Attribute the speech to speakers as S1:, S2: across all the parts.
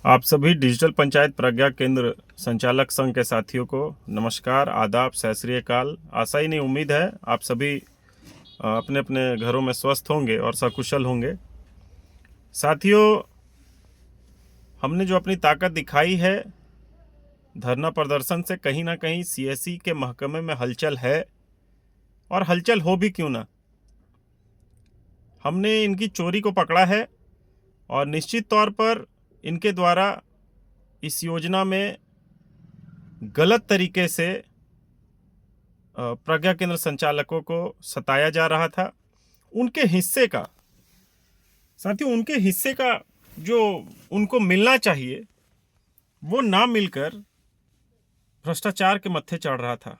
S1: आप सभी डिजिटल पंचायत प्रज्ञा केंद्र संचालक संघ के साथियों को नमस्कार, आदाब, सत श्री अकाल। आशा ही नहीं, उम्मीद है आप सभी अपने अपने घरों में स्वस्थ होंगे और सकुशल होंगे। साथियों, हमने जो अपनी ताकत दिखाई है धरना प्रदर्शन से, कहीं ना कहीं सीएससी के महकमे में हलचल है, और हलचल हो भी क्यों ना। हमने इनकी चोरी को पकड़ा है और निश्चित तौर पर इनके द्वारा इस योजना में गलत तरीके से प्रज्ञा केंद्र संचालकों को सताया जा रहा था। उनके हिस्से का, साथियों, उनके हिस्से का जो उनको मिलना चाहिए वो ना मिलकर भ्रष्टाचार के मत्थे चढ़ रहा था।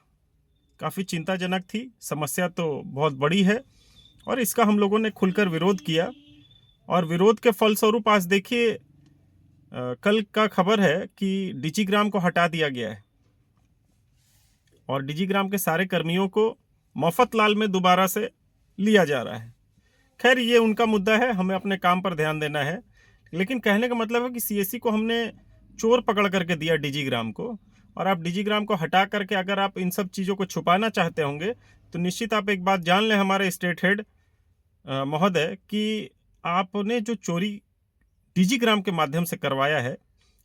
S1: काफ़ी चिंताजनक थी, समस्या तो बहुत बड़ी है और इसका हम लोगों ने खुलकर विरोध किया। और विरोध के फलस्वरूप आज देखिए, कल का खबर है कि डिजिग्राम को हटा दिया गया है और डिजिग्राम के सारे कर्मियों को मफतलाल में दोबारा से लिया जा रहा है। खैर, ये उनका मुद्दा है, हमें अपने काम पर ध्यान देना है। लेकिन कहने का मतलब है कि सीएससी को हमने चोर पकड़ करके दिया डिजिग्राम को, और आप डिजिग्राम को हटा करके अगर आप इन सब चीज़ों को छुपाना चाहते होंगे तो निश्चित आप एक बात जान लें, हमारे स्टेट हेड महोदय, कि आपने जो चोरी डिजिग्राम के माध्यम से करवाया है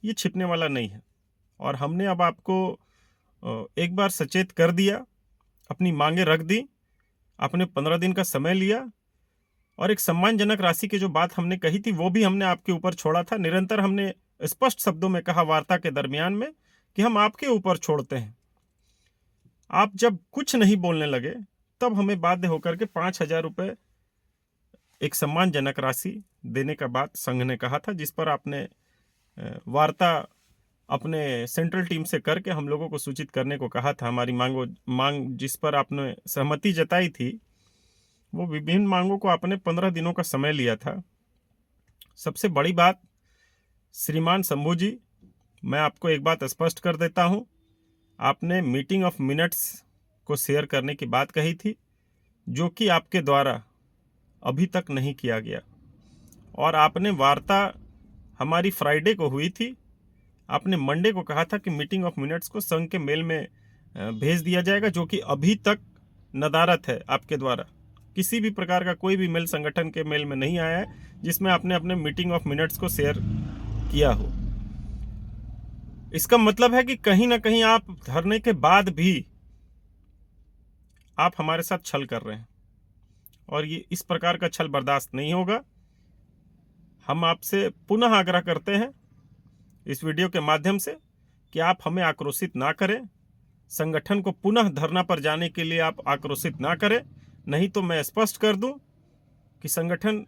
S1: ये छिपने वाला नहीं है। और हमने अब आपको एक बार सचेत कर दिया, अपनी मांगे रख दी, आपने 15 दिन का समय लिया और एक सम्मानजनक राशि की जो बात हमने कही थी वो भी हमने आपके ऊपर छोड़ा था। निरंतर हमने स्पष्ट शब्दों में कहा वार्ता के दरमियान में कि हम आपके ऊपर छोड़ते हैं। आप जब कुछ नहीं बोलने लगे तब हमें बाध्य होकर के 5,000 रुपये एक सम्मानजनक राशि देने का बात संघ ने कहा था, जिस पर आपने वार्ता अपने सेंट्रल टीम से करके हम लोगों को सूचित करने को कहा था। हमारी मांग जिस पर आपने सहमति जताई थी, वो विभिन्न मांगों को आपने 15 दिनों का समय लिया था। सबसे बड़ी बात, श्रीमान शंभू जी, मैं आपको एक बात स्पष्ट कर देता हूं, आपने मीटिंग ऑफ मिनट्स को शेयर करने की बात कही थी, जो कि आपके द्वारा अभी तक नहीं किया गया। और आपने वार्ता हमारी फ्राइडे को हुई थी, आपने मंडे को कहा था कि मीटिंग ऑफ मिनट्स को संघ के मेल में भेज दिया जाएगा, जो कि अभी तक नदारत है। आपके द्वारा किसी भी प्रकार का कोई भी मेल संगठन के मेल में नहीं आया है जिसमें आपने अपने मीटिंग ऑफ मिनट्स को शेयर किया हो। इसका मतलब है कि कहीं ना कहीं आप धरने के बाद भी आप हमारे साथ छल कर रहे हैं और ये इस प्रकार का छल बर्दाश्त नहीं होगा। हम आपसे पुनः आग्रह करते हैं इस वीडियो के माध्यम से कि आप हमें आक्रोशित ना करें, संगठन को पुनः धरना पर जाने के लिए आप आक्रोशित ना करें। नहीं तो मैं स्पष्ट कर दूं कि संगठन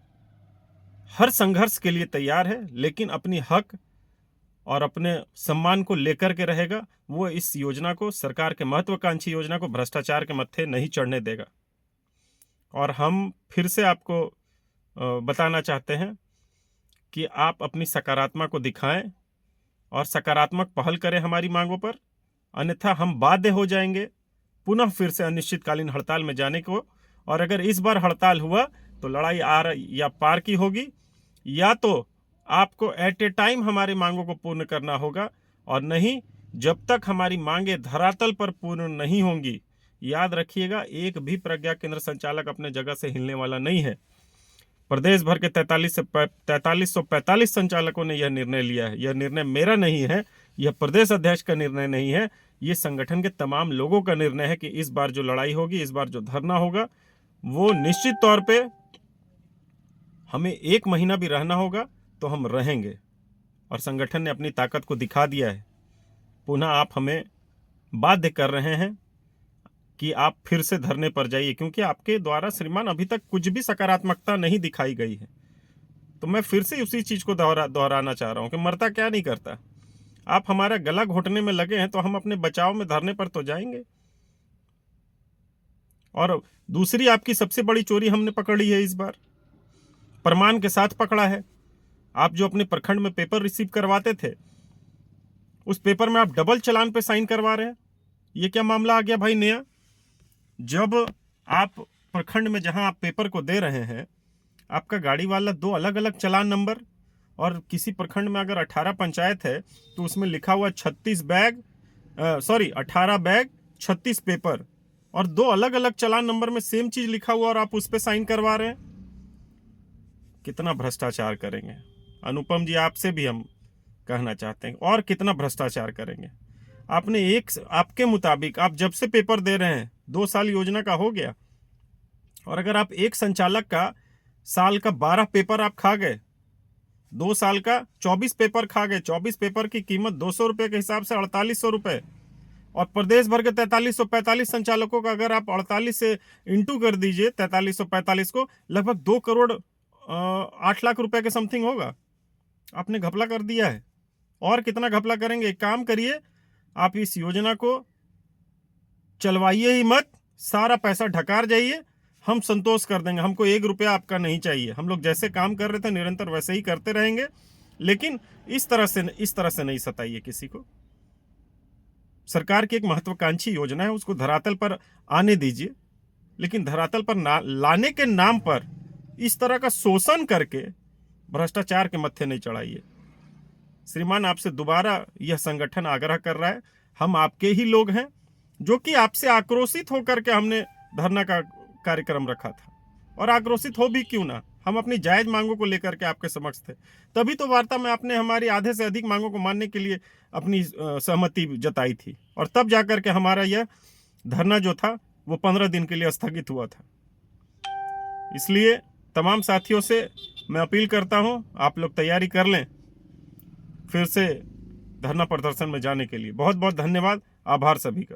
S1: हर संघर्ष के लिए तैयार है, लेकिन अपनी हक और अपने सम्मान को लेकर के रहेगा। वो इस योजना को, सरकार के महत्वाकांक्षी योजना को, भ्रष्टाचार के मत्थे नहीं चढ़ने देगा। और हम फिर से आपको बताना चाहते हैं कि आप अपनी सकारात्मक को दिखाएं और सकारात्मक पहल करें हमारी मांगों पर, अन्यथा हम बाध्य हो जाएंगे पुनः फिर से अनिश्चितकालीन हड़ताल में जाने को। और अगर इस बार हड़ताल हुआ तो लड़ाई आर या पार की होगी, या तो आपको एट ए टाइम हमारी मांगों को पूर्ण करना होगा, और नहीं, जब तक हमारी मांगे धरातल पर पूर्ण नहीं होंगी, याद रखिएगा, एक भी प्रज्ञा केंद्र संचालक अपने जगह से हिलने वाला नहीं है। प्रदेश भर के 4345 संचालकों ने यह निर्णय लिया है। यह निर्णय मेरा नहीं है, यह प्रदेश अध्यक्ष का निर्णय नहीं है, ये संगठन के तमाम लोगों का निर्णय है कि इस बार जो लड़ाई होगी, इस बार जो धरना होगा, वो निश्चित तौर पे हमें 1 महीना भी रहना होगा तो हम रहेंगे। और संगठन ने अपनी ताकत को दिखा दिया है। पुनः आप हमें बाध्य कर रहे हैं कि आप फिर से धरने पर जाइए, क्योंकि आपके द्वारा श्रीमान अभी तक कुछ भी सकारात्मकता नहीं दिखाई गई है। तो मैं फिर से उसी चीज को दोहराना चाह रहा हूं कि मरता क्या नहीं करता। आप हमारा गला घोटने में लगे हैं तो हम अपने बचाव में धरने पर तो जाएंगे। और दूसरी आपकी सबसे बड़ी चोरी हमने पकड़ी है, इस बार प्रमाण के साथ पकड़ा है। आप जो अपने प्रखंड में पेपर रिसीव करवाते थे, उस पेपर में आप डबल चालान पे साइन करवा रहे हैं। ये क्या मामला आ गया भाई नया? जब आप प्रखंड में जहां आप पेपर को दे रहे हैं, आपका गाड़ी वाला 2 अलग अलग चालान नंबर और किसी प्रखंड में अगर 18 पंचायत है तो उसमें लिखा हुआ 18 बैग 36 पेपर, और 2 अलग अलग चालान नंबर में सेम चीज लिखा हुआ और आप उस पर साइन करवा रहे हैं। कितना भ्रष्टाचार करेंगे? अनुपम जी, आपसे भी हम कहना चाहते हैं, और कितना भ्रष्टाचार करेंगे? आपके मुताबिक आप जब से पेपर दे रहे हैं 2 साल योजना का हो गया, और अगर आप एक संचालक का साल का 12 पेपर आप खा गए, 2 साल का 24 पेपर खा गए, 24 पेपर की कीमत 200 रुपये के हिसाब से 4800 रुपये, और प्रदेश भर के 4345 संचालकों का अगर आप 48 से इंटू कर दीजिए 4345 को, लगभग 2 करोड़ 8 लाख रुपए के समथिंग होगा। आपने घपला कर दिया है। और कितना घपला करेंगे? एक काम करिए, आप इस योजना को चलवाइए ही मत, सारा पैसा ढकार जाइए, हम संतोष कर देंगे। हमको 1 रुपया आपका नहीं चाहिए। हम लोग जैसे काम कर रहे थे निरंतर वैसे ही करते रहेंगे, लेकिन इस तरह से नहीं सताइए किसी को। सरकार की एक महत्वाकांक्षी योजना है, उसको धरातल पर आने दीजिए, लेकिन धरातल पर लाने के नाम पर इस तरह का शोषण करके भ्रष्टाचार के मत्थे नहीं चढ़ाइए। श्रीमान, आपसे दोबारा यह संगठन आग्रह कर रहा है, हम आपके ही लोग हैं, जो कि आपसे आक्रोशित होकर के हमने धरना का कार्यक्रम रखा था, और आक्रोशित हो भी क्यों ना, हम अपनी जायज मांगों को लेकर के आपके समक्ष थे। तभी तो वार्ता में आपने हमारी आधे से अधिक मांगों को मानने के लिए अपनी सहमति जताई थी, और तब जाकर के हमारा यह धरना जो था वो 15 दिन के लिए स्थगित हुआ था। इसलिए तमाम साथियों से मैं अपील करता हूं, आप लोग तैयारी कर लें फिर से धरना प्रदर्शन में जाने के लिए। बहुत बहुत धन्यवाद, आभार सभी का।